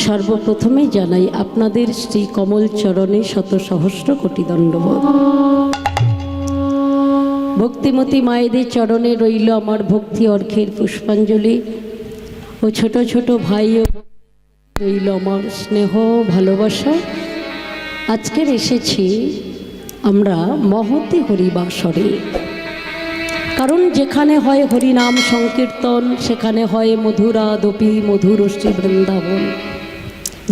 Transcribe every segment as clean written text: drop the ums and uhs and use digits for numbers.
সর্বপ্রথমে জানাই আপনাদের শ্রী কমল চরণে শত সহস্র কোটি দণ্ডবোধ। ভক্তিমতী মায়েদের চরণে রইল আমার ভক্তি অর্ঘ্যের পুষ্পাঞ্জলি ও ছোট ছোট ভাই ও রইল আমার স্নেহ ভালোবাসা। আজকের এসেছি আমরা মহতি হরিবাসরে, কারণ যেখানে হয় হরিনাম সংকীর্তন সেখানে হয় মধুরাদপি মধুর শ্রী বৃন্দাবন।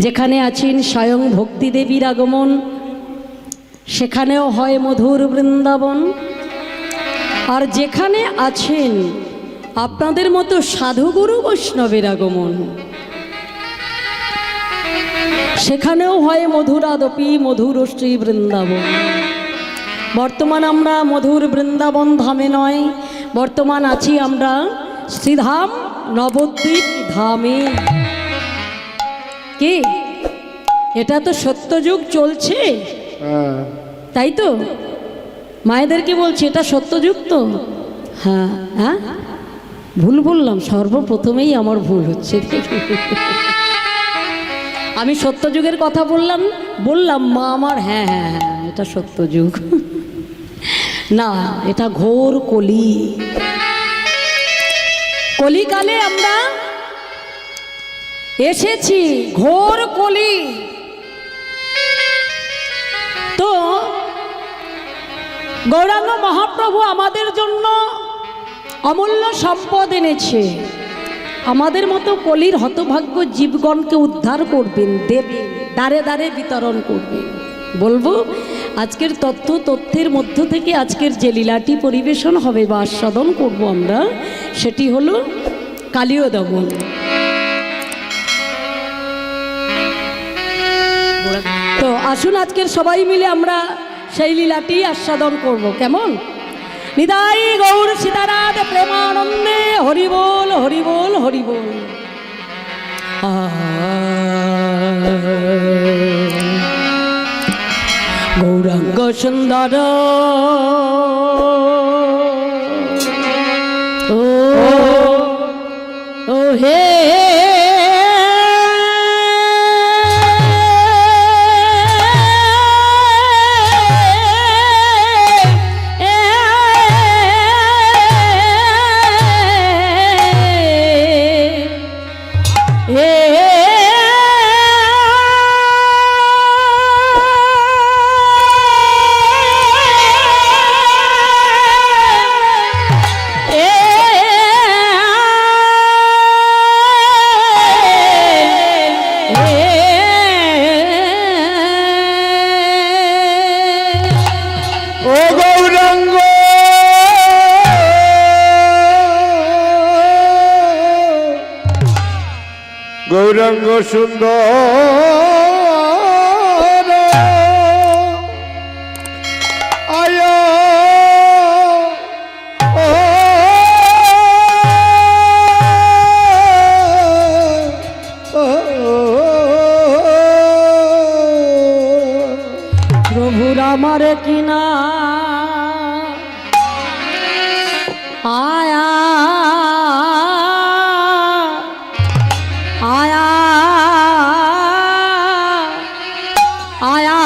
যেখানে আছেন স্বয়ং ভক্তিদেবীর আগমন সেখানেও হয় মধুর বৃন্দাবন। আর যেখানে আছেন আপনাদের মতো সাধুগুরু বৈষ্ণবের আগমন সেখানেও হয় মধুরাদপি মধুর শ্রী বৃন্দাবন। বর্তমান আমরা মধুর বৃন্দাবন ধামে নয়, বর্তমান আছি আমরা শ্রীধাম নবদ্বীপ ধামে। কি এটা তো সত্যযুগ চলছে, তাই তো? মায়েদেরকে বলছি এটা সত্যযুগ তো? হ্যাঁ হ্যাঁ, ভুল বললাম, সর্বপ্রথমেই আমার ভুল হচ্ছে। আমি সত্যযুগের কথা বললাম মা আমার, হ্যাঁ হ্যাঁ হ্যাঁ এটা সত্যযুগ না, এটা ঘোর কলি। কলিকালে আমরা এসেছি, ঘোর কলি। তো গৌরাঙ্গ মহাপ্রভু আমাদের জন্য অমূল্য সম্পদ এনেছে। আমাদের মতো কলির হতভাগ্য জীবগণকে উদ্ধার করবেন, দেবেন, দ্বারে দ্বারে বিতরণ করবেন। বলবো আজকের তথ্যের মধ্য থেকে আজকের যে লীলাটি পরিবেশন হবে বা আস্বাদন করব আমরা, সেটি হলো কালীয় দমন। তো আসুন আজকের সবাই মিলে আমরা সেই লীলাটি আস্বাদন করব। কেমন? নিতাই গৌর সীতারাধে প্রেমানন্দে হরি বল হরি বল হরি বল। গৌরাঙ্গ সুন্দর ও ও হে গৌরাঙ্গ সুন্দর আয় প্রভুর আমার কিনা আয়া आया आया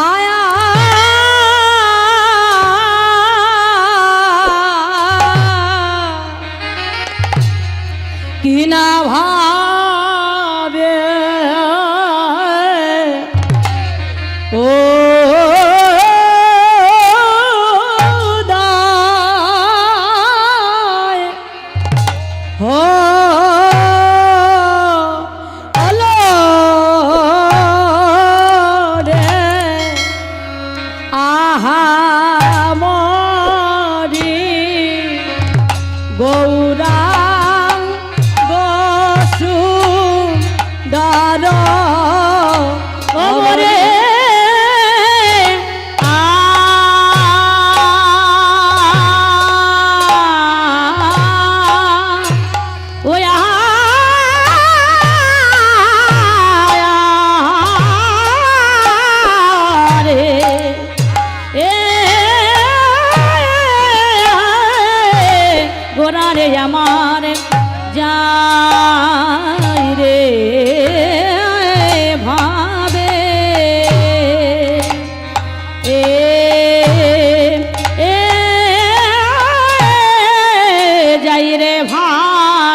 आया कि ना भावे ओ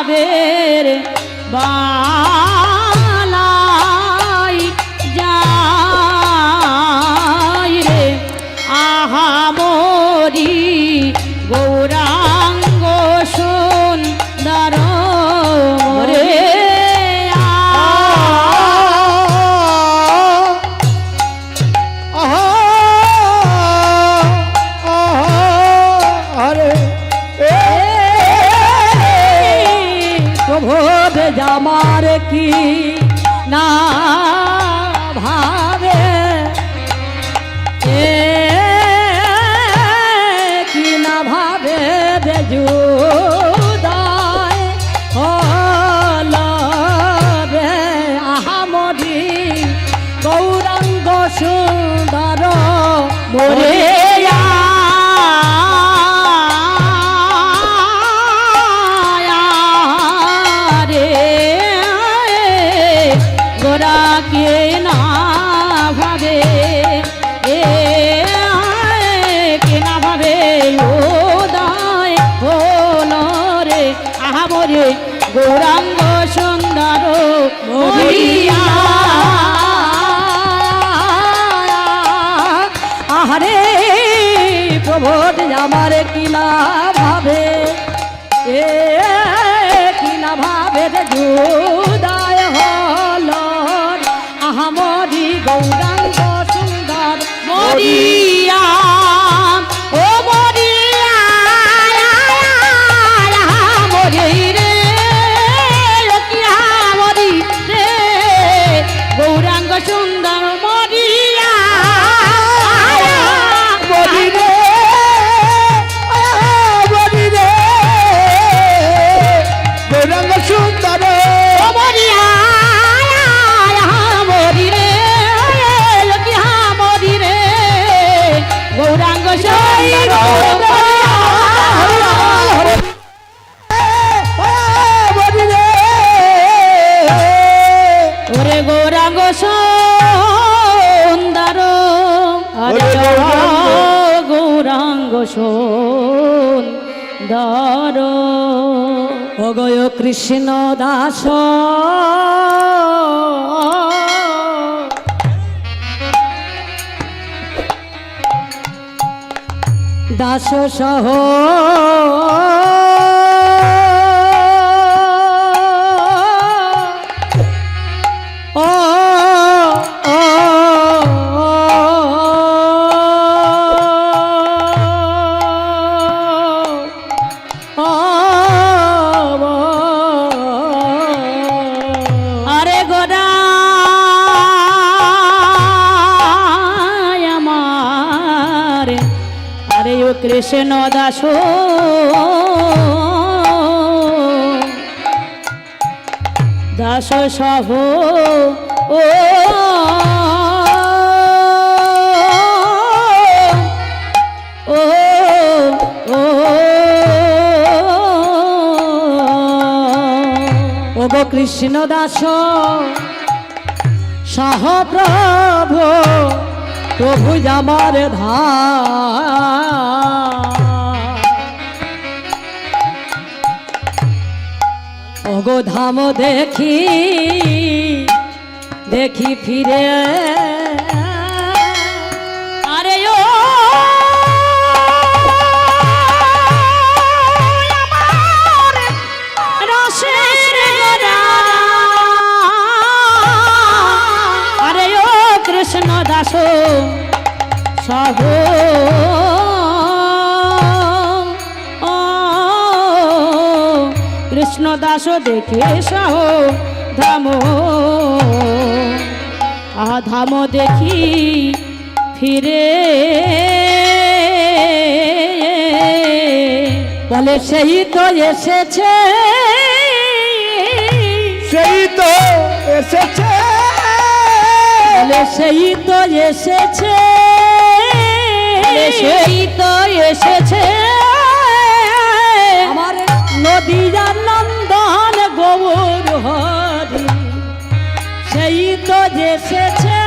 ভাবের বালাই যাই রে আহা মরি গৌরাঙ্গ সুন্দর রে প্রবোধ জামার কি না ভাবে কি না ভাবে বেজুদায় হল রে আহামরি গৌরাঙ্গ সুন্দর মোরে কে না ভাবে কে না ভাবে উদয় হল রে আহামরে গৌরাঙ্গ সুন্দর মরিয়া আহারে প্রবোধ আমার কি না ভাবে কি না ভাবে যুদায় হল আহামরি গৌরাঙ্গ সুন্দর মরিয়া ও মরিয়া মরি রে মরি রে গৌরাঙ্গ সুন্দর মরিয়া মরি রে মরি রে গৌরাঙ্গ সুন্দর মরিয়া গৌরাঙ্গ ওরে গৌরাঙ্গ সুন্দর গৌরাঙ্গ সুন্দর অগয় কৃষ্ণ দাস দাস সহ ও আরে গোরা কৃষ্ণ দাস দাস সহ ও ও ও গো কৃষ্ণ দাস সহ প্রভু প্রভু আমার ওগো ধাম দেখি দেখি ফিরে আরে ও আরে ও কৃষ্ণ দাস সহ কৃষ্ণ দাস দেখে সহ ধাম ধাম দেখি ফিরে বলে সেই তো এসেছে সেই তো এসেছে বলে সেই তো এসেছে সেই তো এসেছে আমার নদীয়া নন্দন গৌর হরি সেই তো এসেছে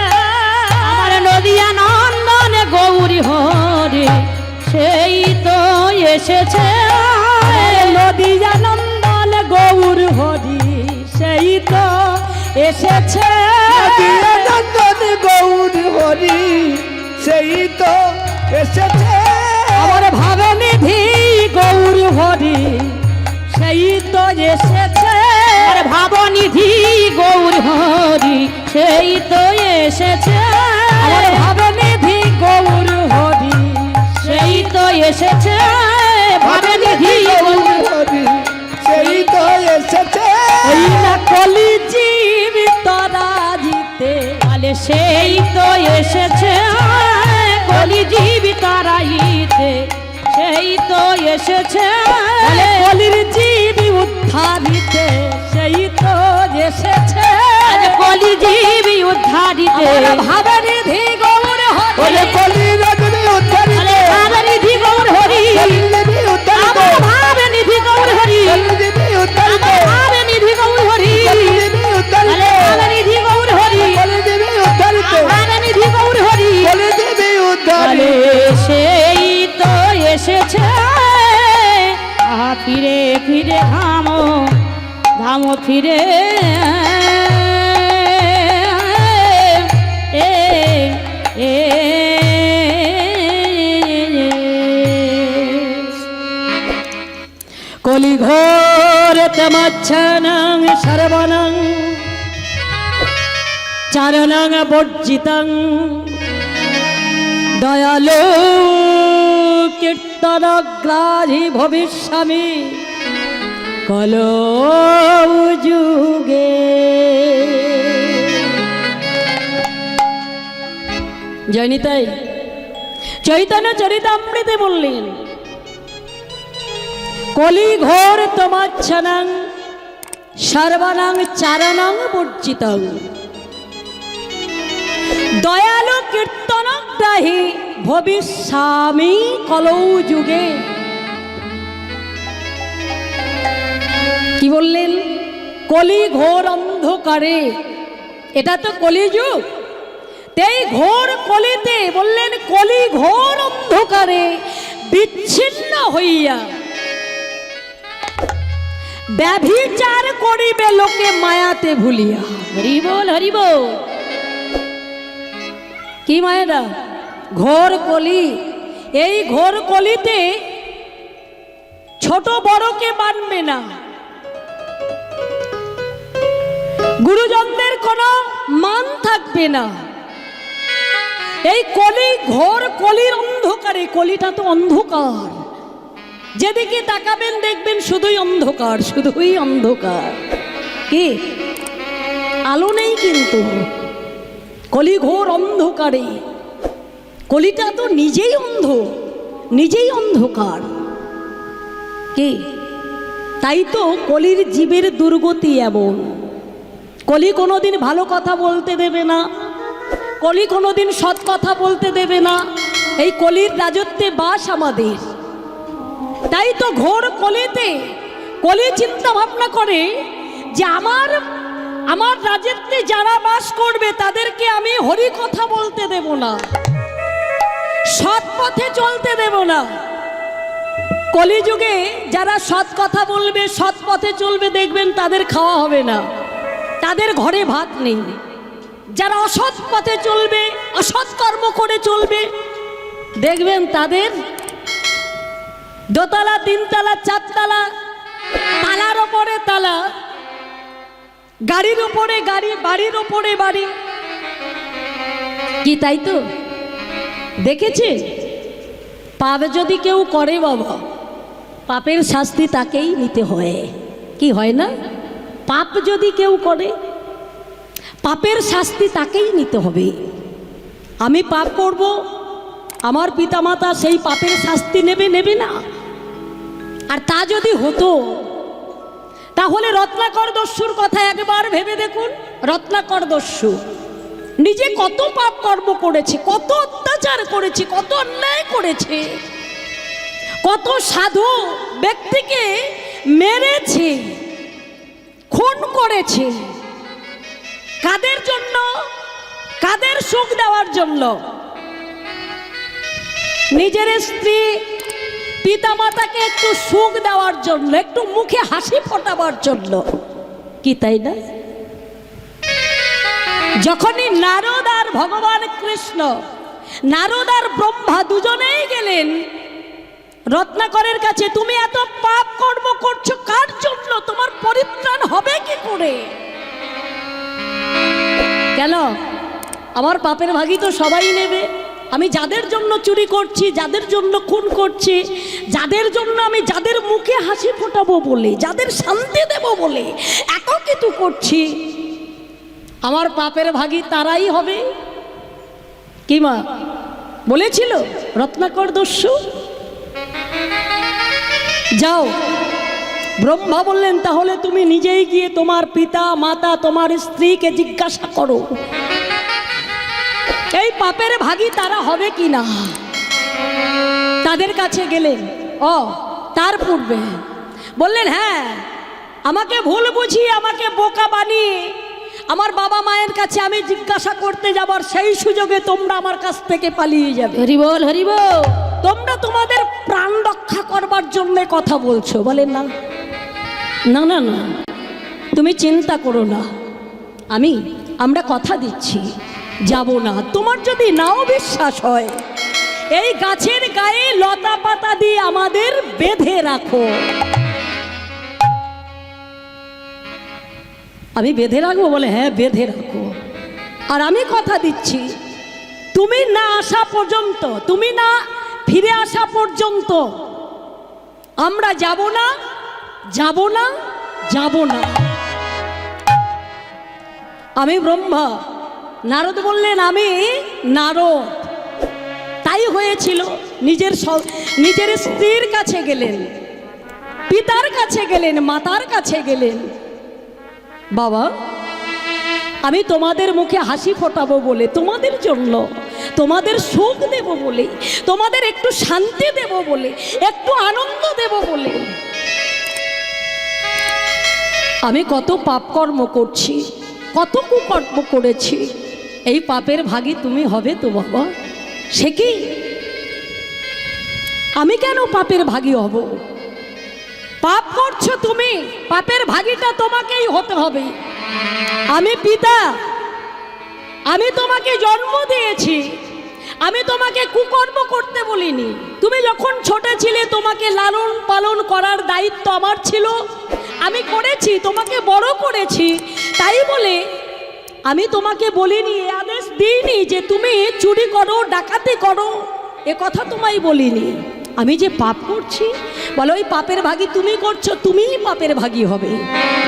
আমার নদীয়া নন্দন গৌরী হরি সেই তো এসেছে নদীয়া নন্দন গৌর এসেছে নদিয়া নন্দন গৌর হরি সেই তো এসেছে আমার ভাবনিধি গৌর হরি সেই তো এসেছে আর ভাবনিধি গৌর হরি সেই তো এসেছে আমার ভাবনিধি গৌর হরি সেই তো এসেছে ভাবনিধি গৌর হরি সেই তো এসেছে ওই না কলি জীবিত রাজিতে বলে সেই তো এসেছে কলি জীবিতারাইতে সেই তো এসেছে বলে কলির জীবি উদ্ধারিতে সেই তো এসেছে আজ কলি জীবি উদ্ধারিতে আমার ভাবনিধি গৌর হরি বলে কলি রজনী উদ্ধারিত বলে ভাবনিধি গৌর হরি কলি দেবী উদ্ধারিত আমার ভাবনিধি গৌর হরি কলি দেবী উদ্ধারিত আমার ভাবনিধি গৌর হরি কলি দেবী উদ্ধারিত বলে ভাবনিধি গৌর হরি কলি দেবী উদ্ধারিত ভাবনিধি গৌর হরি কলি দেবী বলে উদ্ধারিত সেই তো এসেছে ফিরে ফিরে ধামো ধামো ফিরে এ এ কলি ঘোর তমচ্ছনং সর্বনং চারণং বর্জিতং দয়ালো কীর্তন গ্রাহী ভবিষ্যামি কলো যুগে জয়নিতাই চৈতন্য চরিতামৃতে বললেন কলি ঘোর তমাচ্ছনং সর্বনং চারণং বর্জিতং দয়ালু কীর্তনগ্রাহী ভবিষ্যামি কলৌ যুগে কি বললেন কলি ঘোর অন্ধকারে এটা তো কলিযুগ এই ঘোর কলিতে বললেন কলি ঘোর অন্ধকারে বিচ্ছিন্ন হইয়া ব্যভিচার করিবে লোকে মায়াতে ভুলিয়া হরি বল হরি বল কি মায়েরা ঘোর কলি এই ঘোর কলিতে ছোট বড়কে মানবে না গুরুজনদের কোনো মান থাকবে না এই কলি ঘোর কলির অন্ধকারে কলিটা তো অন্ধকার যেদিকে তাকাবেন দেখবেন শুধুই অন্ধকার শুধুই অন্ধকার কি আলো নেই কিন্তু কলি ঘোর অন্ধকারে কলিটা তো নিজেই অন্ধ নিজেই অন্ধকার কি তাই তো কলির জীবের দুর্গতি এমন কলি কোনোদিন ভালো কথা বলতে দেবে না কলি কোনোদিন সৎ কথা বলতে দেবে না এই কলির রাজত্বে বাস আমাদের তাই তো ঘোর কলিতে কলি চিন্তা ভাবনা করে যে আমার রাজত্বে যারা বাস করবে তাদেরকে আমি হরি কথা বলতে দেব না সৎ পথে চলতে দেব না কলিযুগে যারা সৎ কথা বলবে সৎ পথে চলবে দেখবেন তাদের খাওয়া হবে না তাদের ঘরে ভাত নেই যারা অসৎ পথে চলবে অসৎ কর্ম করে চলবে দেখবেন তাদের দোতলা তিনতলা চারতলা তালার ওপরে তালা গাড়ির উপরে গাড়ি বাড়ির উপরে বাড়ি কি তাই তো দেখেছে পাপ যদি কেউ করে বাবা পাপের শাস্তি তাকেই নিতে হয় কি হয় না পাপ যদি কেউ করে পাপের শাস্তি তাকেই নিতে হবে আমি পাপ করব আমার পিতামাতা সেই পাপের শাস্তি নেবে না আর তা যদি হতো তাহলে রত্নাকর দস্যুর কথা একবার ভেবে দেখুন রত্নাকর দস্যু নিজে কত পাপ কর্ম করেছে কত অত্যাচার করেছে কত অন্যায় করেছে কত সাধু ব্যক্তিকে মেরেছে খুন করেছে কাদের জন্য কাদের সুখ দেওয়ার জন্য নিজের স্ত্রী পিতামাতাকে একটু সুখ দেওয়ার জন্য একটু মুখে হাসি ফোটাবার জন্য কি তাই না যখনই নারদ আর ভগবান কৃষ্ণ, নারদ আর ব্রহ্মা দুজনেই গেলেন রত্নাকরের কাছে, তুমি এত পাপ কর্ম করছো কার জন্য, তোমার পরিত্রাণ হবে কি করে? কেন? আমার পাপের ভাগই তো সবাই নেবে। আমি যাদের জন্য চুরি করছি, যাদের জন্য খুন করছি, যাদের জন্য আমি যাদের মুখে হাসি ফোটাবো বলে, যাদের শান্তি দেব বলে এত কিছু করছি, আমার পাপের ভাগী তারাই হবে। কি মা বলেছিল রত্নাকর দস্যু? যাও। ব্রহ্মা বললেন তাহলে তুমি নিজেই গিয়ে তোমার পিতা মাতা তোমার স্ত্রীকে জিজ্ঞাসা করো এই পাপের ভাগী তারা হবে কি না। তাদের কাছে গেলেন। তার পূর্বে বললেন হ্যাঁ, আমাকে ভুল বুঝিয়ে, আমাকে বোকা বানিয়ে আমার বাবা মায়ের কাছে আমি জিজ্ঞাসা করতে যাবার সেই সুযোগে তোমরা আমার কাছ থেকে পালিয়ে যাবে। হরি বল, হরি বল। তোমরা তোমাদের প্রাণ রক্ষা করবার জন্য কথা বলছো। বলেন না না না না, তুমি চিন্তা করো না, আমরা কথা দিচ্ছি যাব না। তোমার যদি নাও বিশ্বাস হয়, এই গাছের গায়ে লতা পাতা দিয়ে আমাদের বেঁধে রাখো। আমি বেঁধে রাখবো? বলে হ্যাঁ বেঁধে রাখো। আর আমি কথা দিচ্ছি, তুমি না আসা পর্যন্ত, তুমি না ফিরে আসা পর্যন্ত আমরা যাব না, যাব না, যাব না। আমি ব্রহ্মা। নারদ বললেন আমি নারদ। তাই হয়েছিল। নিজের স্ত্রীর কাছে গেলেন, পিতার কাছে গেলেন, মাতার কাছে গেলেন। বাবা, আমি তোমাদের মুখে হাসি ফোটাবো বলে, তোমাদের জন্য, তোমাদের সুখ দেব বলে, তোমাদের একটু শান্তি দেব বলে, একটু আনন্দ দেব বলে আমি কত পাপকর্ম করছি, কত কুকর্ম করেছি। এই পাপের ভাগী তুমি হবে তো বাবা? সে কি? আমি কেন পাপের ভাগী হব? পাপ করছো তুমি, পাপের ভাগীটা তোমাকেই হতে হবে। আমি পিতা, আমি তোমাকে জন্ম দিয়েছি, আমি তোমাকে কুকর্ম করতে বলিনি। তুমি যখন ছোট ছিলে তোমাকে লালন পালন করার দায়িত্ব আমার ছিল, আমি করেছি, তোমাকে বড় করেছি। তাই বলে আমি তোমাকে বলিনি, আদেশ দিইনি যে তুমি চুরি করো, ডাকাতি করো, এ কথা তোমায় বলিনি। আমি যে পাপ করছি, বলো ওই পাপের ভাগী তুমি করছো, তুমিই পাপের ভাগী হবে।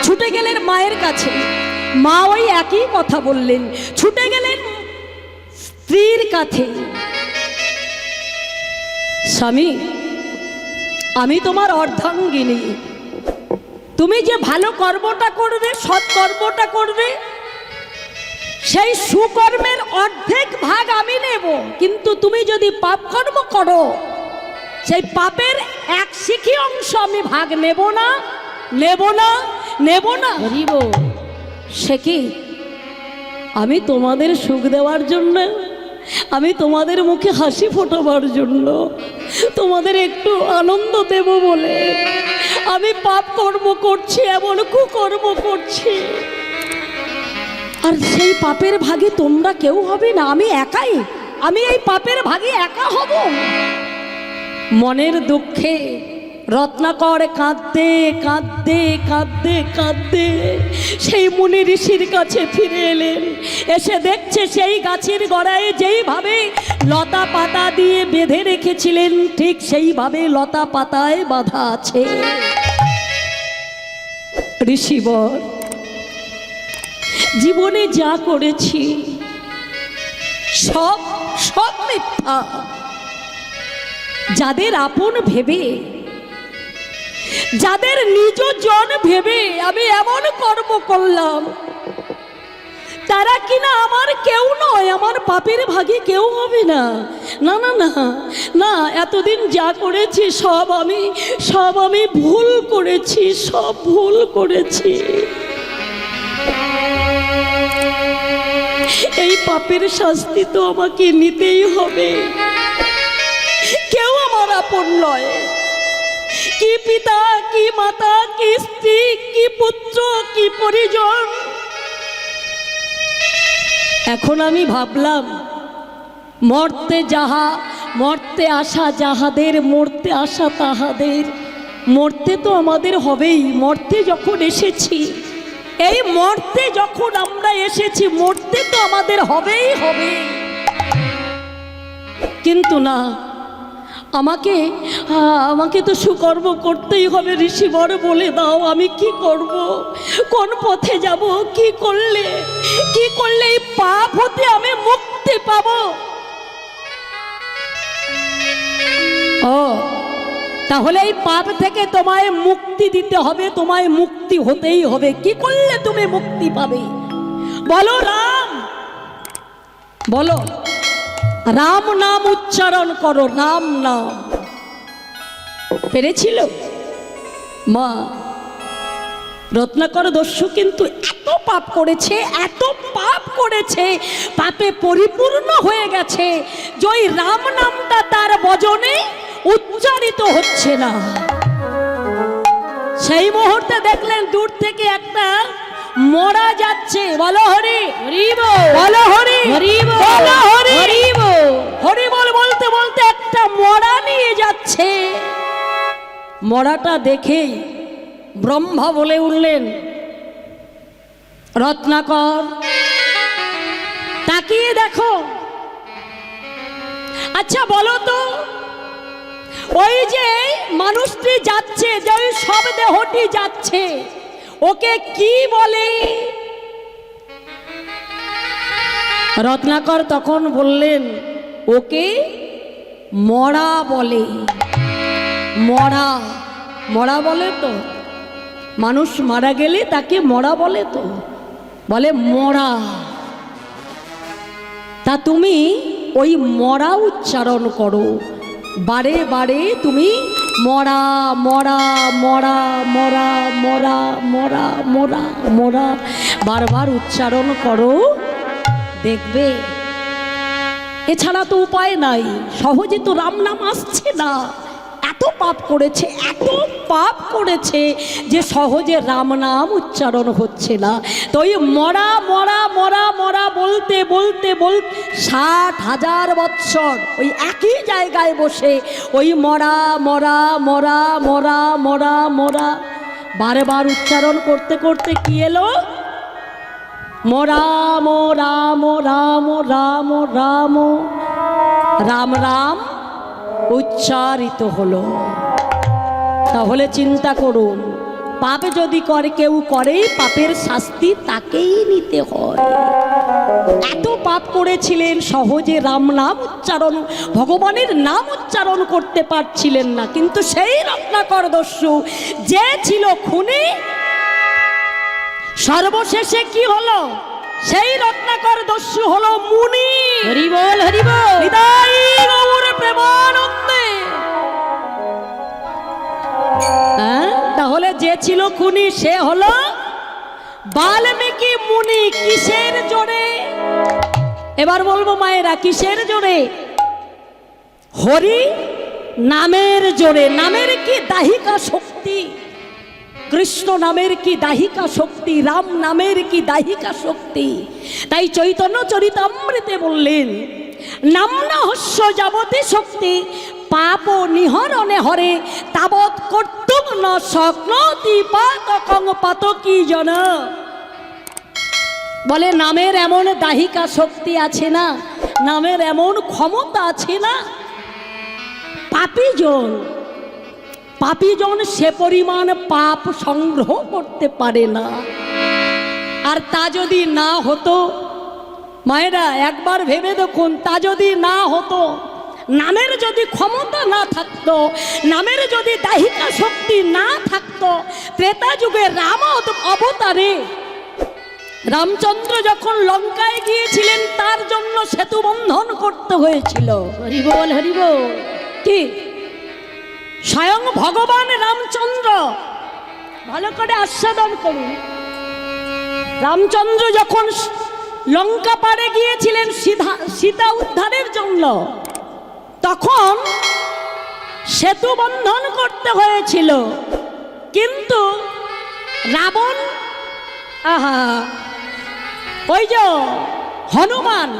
ছুটে গেলেন মায়ের কাছে, মা ওই একই কথা বললেন। ছুটে গেলেন স্ত্রীর কাছে, স্বামী আমি তোমার অর্ধাঙ্গিনী, তুমি যে ভালো কর্মটা করবে, সৎ কর্মটা করবে, সেই সুকর্মের অর্ধেক ভাগ আমি নেব। কিন্তু তুমি যদি পাপ কর্ম করো, সেই পাপের এক শিখি অংশ আমি ভাগ নেব না, নেব না, নেব না। সে কি? আমি তোমাদের সুখ দেওয়ার জন্য, আমি তোমাদের মুখে হাসি ফোটাবার জন্য, তোমাদের একটু আনন্দ দেব বলে আমি পাপ কর্ম করছি, এমন কুকর্ম করছি। আর সেই পাপের ভাগে তোমরা কেউ হবে না, আমি একাই, আমি এই পাপের ভাগে একা হব। মনের দুঃখে রত্নাকর কাঁদতে কাঁদতে কাঁদতে কাঁদতে সেই মুনি ঋষির কাছে ফিরে এলেন। এসে দেখছে সেই গাছের গোড়ায় যেইভাবে লতা পাতা দিয়ে বেঁধে রেখেছিলেন, ঠিক সেইভাবে লতা পাতায় বাঁধা আছে। ঋষিবর, জীবনে যা করেছি সব সব মিথ্যা। যাদের আপন ভেবে, যাদের নিজ জন ভেবে আমি এমন কর্ম করলাম, তারা কিনা আমার কেউ নয়, আমার পাপের ভাগে কেউ হবে না। না না না না, এতদিন যা করেছি সব আমি ভুল করেছি, সব ভুল করেছি। এই পাপের শাস্তি তো আমাকে নিতেই হবে। কেউ আমার আপন নয়, কি পিতা, কি মাতা, কি স্ত্রী, কি পুত্র, কি পরিজন, এখন আমি ভাবলাম, মরতে আসা যাহাদের, মরতে আসা তাহাদের, মরতে তো আমাদের হবেই। মরতে যখন এসেছি, এই মরতে যখন আমরা এসেছি, মরতে তো আমাদের হবেই হবে। কিন্তু না, আমাকে তো সুকর্ম করতেই হবে। ঋষিবর বলে দাও, আমি কি করব, কোন পথে যাব, কি করলে এই পাপ হতে আমি মুক্তি পাব? ও, তাহলে এই পাপ থেকে তোমায় মুক্তি দিতে হবে, তোমায় মুক্তি হতেই হবে। কি করলে তুমি মুক্তি পাবে? বলো রাম, বলো রাম নাম উচ্চারণ করো, রাম নাম। পেরেছিল মা? রত্নাকর দস্যু কিন্তু এত পাপ করেছে, এত পাপ করেছে, পাপে পরিপূর্ণ হয়ে গেছে যে ওই রাম নামটা তার বচনে উচ্চারিত হচ্ছে না। সেই মুহূর্তে দেখলেন দূর থেকে একটা মরা যাচ্ছে। বলো হরি, বলো হরি, বলো হরি, হরি বল বলতে বলতে একটা মরা নিয়ে যাচ্ছে। মরাটা দেখেই ব্রহ্মা বলে উঠলেন, রত্নাকর তাকিয়ে দেখো। আচ্ছা বলো তো, ওই যে মানুষটি যাচ্ছে, যে ওই সব দেহটি যাচ্ছে, ওকে কি বলে? রত্নাকর তখন বললেন, ওকে মরা বলে। মরা, মরা বলে তো, মানুষ মারা গেলে তাকে মরা বলে তো, বলে মরা। তা তুমি ওই মরা উচ্চারণ করো, বারে বারে তুমি মরা মরা মরা মরা মরা মরা মরা মরা বারবার উচ্চারণ করো, দেখবে। এছাড়া তো উপায় নাই, সহজে তো রাম নাম আসছে না। এত পাপ করেছে, এত পাপ করেছে যে সহজে রাম নাম উচ্চারণ হচ্ছে না। তো ওই মরা মরা মরা মরা বলতে বলতে 60,000 বৎসর ওই একই জায়গায় বসে ওই মরা মরা মরা মরা মরা মরা বারবার উচ্চারণ করতে করতে কি এলো? রাম রাম রাম রাম রাম রাম রাম উচ্চারিত হলো। তাহলে চিন্তা করুন, পাপ যদি কেউ করে, পাপের শাস্তি তাকেই নিতে হয়। এত পাপ করেছিলেন, সহজে রাম নাম উচ্চারণ, ভগবানের নাম উচ্চারণ করতে পারছিলেন না। কিন্তু সেই রত্নাকর দস্যু যে ছিল খুনি, সর্বশেষে কি হলো? সেই রত্নাকর দস্যু হলো মুনি। হরি বল, হরি বল, হৃদয় গৌর প্রেমানন্দে। তাহলে যে ছিল খুনি সে হলো বাল্মীকি মুনি। কিসের জোরে? এবার বলবো মায়েরা, কিসের জোরে? হরি নামের জোরে। নামের কি দাহিকা শক্তি! কৃষ্ণ নামের কি দাহিকা শক্তি, রাম নামের কি দাহিকা শক্তি! তাই চৈতন্য চরিতামৃতে বললেন, নামনা হস্য যাবতে শক্তি পাপ নিহরণে হরে তাবৎ কর্তুম ন শক্নতি পাতকং পাতকি জন। বলে নামের এমন দাহিকা শক্তি আছে না, নামের এমন ক্ষমতা আছে না, পাপীজন সে পরিমাণ পাপ সংগ্রহ করতে পারে না। আর তা যদি না হতো, মায়েরা একবার ভেবে দেখুন, তা যদি না হতো, নামের যদি ক্ষমতা না থাকতো, নামের যদি দাহিকা শক্তি না থাকতো, ত্রেতা যুগে রাম অবতারে রামচন্দ্র যখন লঙ্কায় গিয়েছিলেন, তার জন্য সেতু বন্ধন করতে হয়েছিল। হরি বল, হরি বল। কি স্বয়ং ভগবান রামচন্দ্র, ভালো করে আস্বাদন করুন, রামচন্দ্র যখন লঙ্কা পাড়ে গিয়েছিলেন সীতা উদ্ধারের জন্য, তখন সেতু বন্ধন করতে হয়েছিল। কিন্তু রাবণ ওই যে হনুমান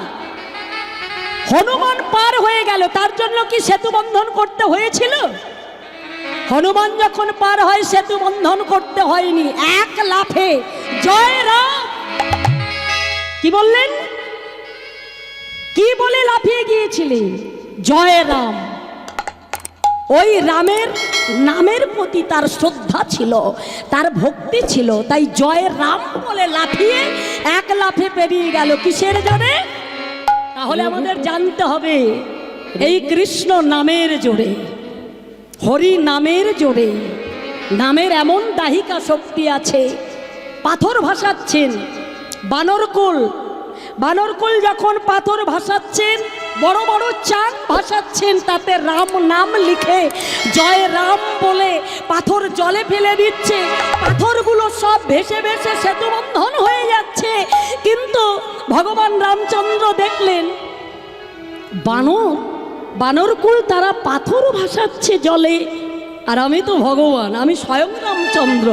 হনুমান পার হয়ে গেল, তার জন্য কি সেতু বন্ধন করতে হয়েছিল? হনুমান যখন পার হয় সেতু বন্ধন করতে হয়নি, এক লাফে জয় রাম। কি বললেন? কি বলে লাফিয়ে গিয়েছিলেন? জয় রাম। ওই রামের নামের প্রতি তার শ্রদ্ধা ছিল, তার ভক্তি ছিল, তাই জয় রাম বলে লাফিয়ে এক লাফে পেরিয়ে গেল। কিসের জোরে? তাহলে আমাদের জানতে হবে এই কৃষ্ণ নামের জোরে, হরি নামের জোরে, নামের এমন দাহিকা শক্তি আছে। পাথর ভাসাচ্ছেন বানরকুল যখন পাথর ভাসাচ্ছেন, বড় বড় চাঁদ ভাসাচ্ছেন, তাতে রাম নাম লিখে জয় রাম বলে পাথর জলে ফেলে দিচ্ছে। পাথরগুলো সব ভেসে ভেসে সেতুবন্ধন হয়ে যাচ্ছে। কিন্তু ভগবান রামচন্দ্র দেখলেন বানরকুল তারা পাথর ভাসাচ্ছে জলে, আর আমি তো ভগবান, আমি স্বয়ং রামচন্দ্র।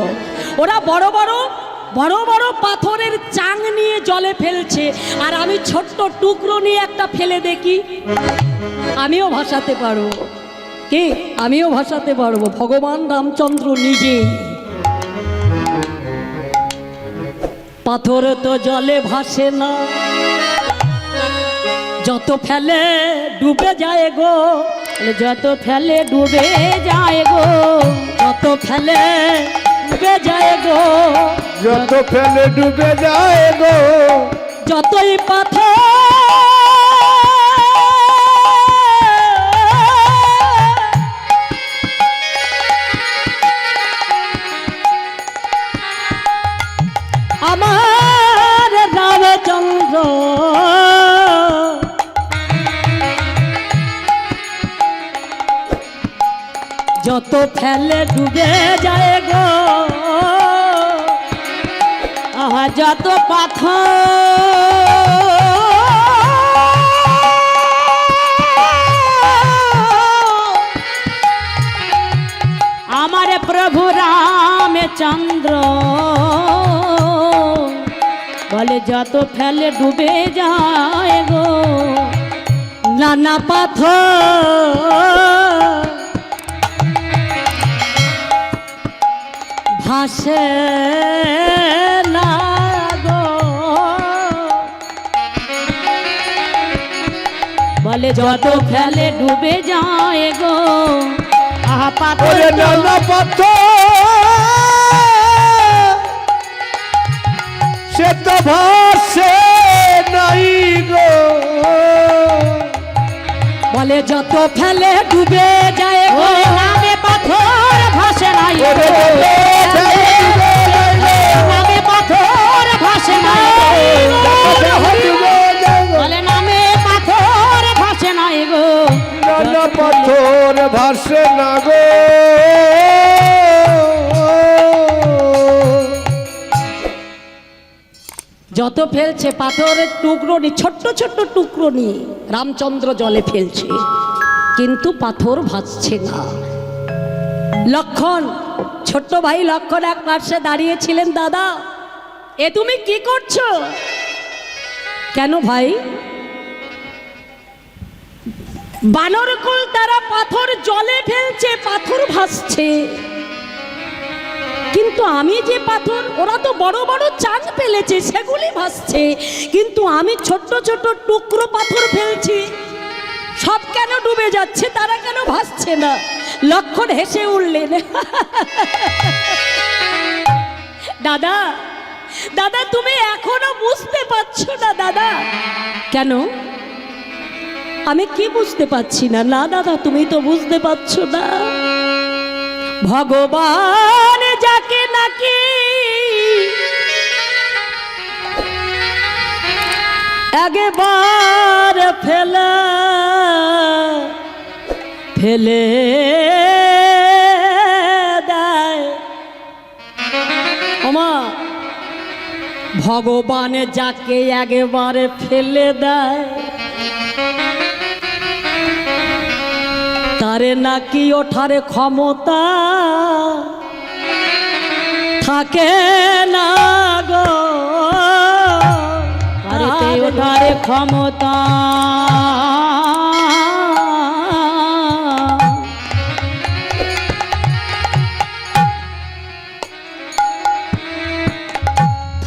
ওরা বড় বড় পাথরের চাং নিয়ে জলে ফেলছে, আর আমি ছোট্ট টুকরো নিয়ে একটা ফেলে দেখি, আমিও ভাসাতে পারবো। কি? আমিও ভাসাতে পারবো। ভগবান রামচন্দ্র নিজে। পাথর তো জলে ভাসে না, যত ফেলে ডুবে যায় গো, যত ফেলে ডুবে যায় গো, যত ফেলে ডুবে যায় গো, যত ফেলে ডুবে যায় গো, যতই পাথর আমার রামচন্দ্র যত ফেলে ডুবে যায় গো, আহা যত পাথর আমার প্রভু রামচন্দ্র বলে যত ফেলে ডুবে যায় গো, নানা পাথর ভাসে না গো, বলে যত ফেলে ডুবে যায় গো, আহা পাথর ওরে নানা পাথর সে তো ভাসে নাই গো, বলে যত ফেলে ডুবে যায় গো, ওরে নামে পাথর ভাসে নাই গো, ওরে ডুবে যায় ডুবে যায় গো, নামে পাথর ভাসে নাই গো, ডুবে যায় গো, বলে নামে পাথর ভাসে নাই গো, নানা পাথর ভাসে না গো। যত ফেলছে পাথরের টুকরো নিয়ে, ছোট্ট ছোট্ট টুকরো নিয়ে রামচন্দ্র জলে ফেলছে, কিন্তু পাথর ভাসছে না। লক্ষণ, ছোট্ট ভাই লক্ষণ এক পাশে দাঁড়িয়েছিলেন। দাদা, এ তুমি কি করছো? কেন ভাই? বানরকুল তারা পাথর জলে ফেলছে, পাথর ভাসছে, কিন্তু আমি যে পাথর, ওরা তো বড় বড় চাঁদ ফেলেছে সেগুলি ভাসছে, কিন্তু আমি ছোট্ট ছোট্ট টুকরো পাথর ফেলছি, সব কেন ডুবে যাচ্ছে, তারা কেন ভাসছে না? লক্ষণ হেসে উঠলেন। দাদা, দাদা তুমি এখনো বুঝতে পারছো না দাদা? কেন? আমি কি বুঝতে পারছি না? না দাদা, তুমি তো বুঝতে পারছো না। ভগবান যাকে নাকি একবার ফেলে দেয়, ওমা ভগবান যাকে একবার ফেলে দেয়, তারে নাকি ওঠার ক্ষমতা থাকে না গো, আরে উদ্ধার ক্ষমতা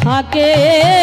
থাকে